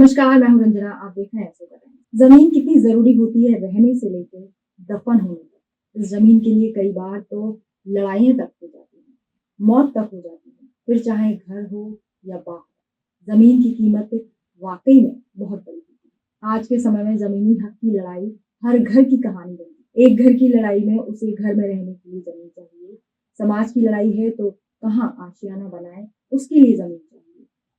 नमस्कार, मैं हूं रंजना। आप देख रहे हैं ऐसे करें। जमीन कितनी जरूरी होती है रहने से लेकर दफन होने तक। इस जमीन के लिए कई बार तो लड़ाइयां तक हो जाती हैं, मौत तक हो जाती है। फिर चाहे घर हो या बाग, जमीन की कीमत वाकई में बहुत बड़ी होती है। आज के समय में जमीनी हक की लड़ाई हर घर की कहानी बनी। एक घर की लड़ाई में उसे घर में रहने के लिए जमीन चाहिए। समाज की लड़ाई है तो कहाँ आशियाना बनाए, उसके लिए जमीन चाहिए।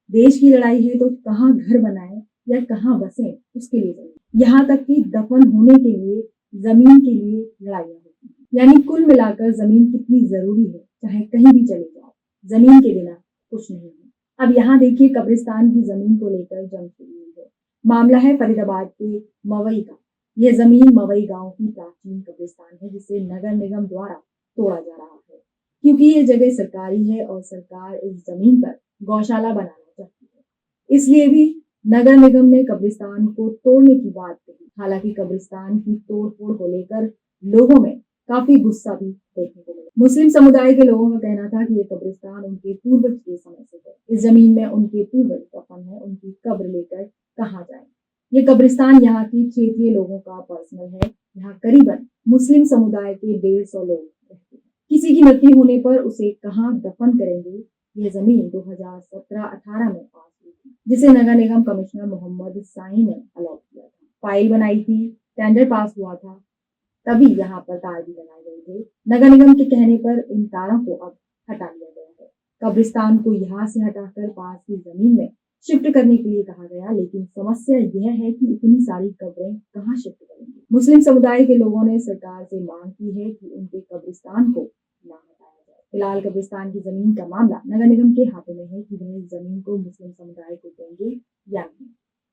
देश की लड़ाई है तो कहाँ घर बनाए या कहाँ बसे, उसके लिए जमीन। यहाँ तक कि दफन होने के लिए जमीन के लिए लड़ाइयाँ होती हैं। यानी कुल मिलाकर जमीन कितनी जरूरी है। चाहे कहीं भी चले जाओ, जमीन के बिना कुछ नहीं है। अब यहाँ देखिए, कब्रिस्तान की जमीन को लेकर जंग शुरू हुई है। मामला है फरीदाबाद के मवई का। यह जमीन मवई गांव की प्राचीन कब्रिस्तान है, जिसे नगर निगम द्वारा तोड़ा जा रहा है, क्योंकि ये जगह सरकारी है और सरकार इस जमीन पर गौशाला बनाना चाहती है। इसलिए भी नगर निगम ने कब्रिस्तान को तोड़ने की बात कही। हालांकि कब्रिस्तान की तोड़ फोड़ को लेकर लोगों में काफी गुस्सा भी देखने को मिला। मुस्लिम समुदाय के लोगों का कहना था कि ये कब्रिस्तान उनके पूर्वज के समय से है। इस जमीन में उनके पूर्वज दफन है, उनकी कब्र लेकर कहाँ जाए। ये कब्रिस्तान यहाँ की क्षेत्रीय लोगों का पर्सनल है। यहाँ करीबन मुस्लिम समुदाय के 150 लोग रहते हैं। किसी की मृत्यु होने पर उसे कहाँ दफन करेंगे, यह जमीन 2017-18 में पास हुई थी, जिसे नगर निगम कमिश्नर मोहम्मद साई ने अलॉट किया था। फाइल बनाई थी, टेंडर पास हुआ था, तभी यहाँ पर तार भी लगाए गए थे। नगर निगम के कहने पर इन तारों को अब हटा लिया गया है। कब्रिस्तान को यहाँ से हटाकर पास की जमीन में शिफ्ट करने के लिए कहा गया, लेकिन समस्या यह है कि इतनी सारी कब्रें कहाँ शिफ्ट करेंगे। मुस्लिम समुदाय के लोगों ने सरकार से मांग की है कि उनके कब्रिस्तान को ना हटाया जाए। फिलहाल कब्रिस्तान की जमीन का मामला नगर निगम के हाथों में है कि वह इस जमीन को मुस्लिम समुदाय को देंगे या नहीं।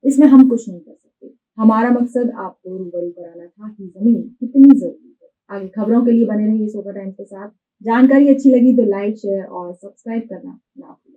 इसमें हम कुछ नहीं कर सकते। हमारा मकसद आपको रूबरू कराना था कि जमीन कितनी जरूरी है। आगे खबरों के लिए बने रहिए सोका टाइम्स के साथ। जानकारी अच्छी लगी तो लाइक, शेयर और सब्सक्राइब करना ना भूलें।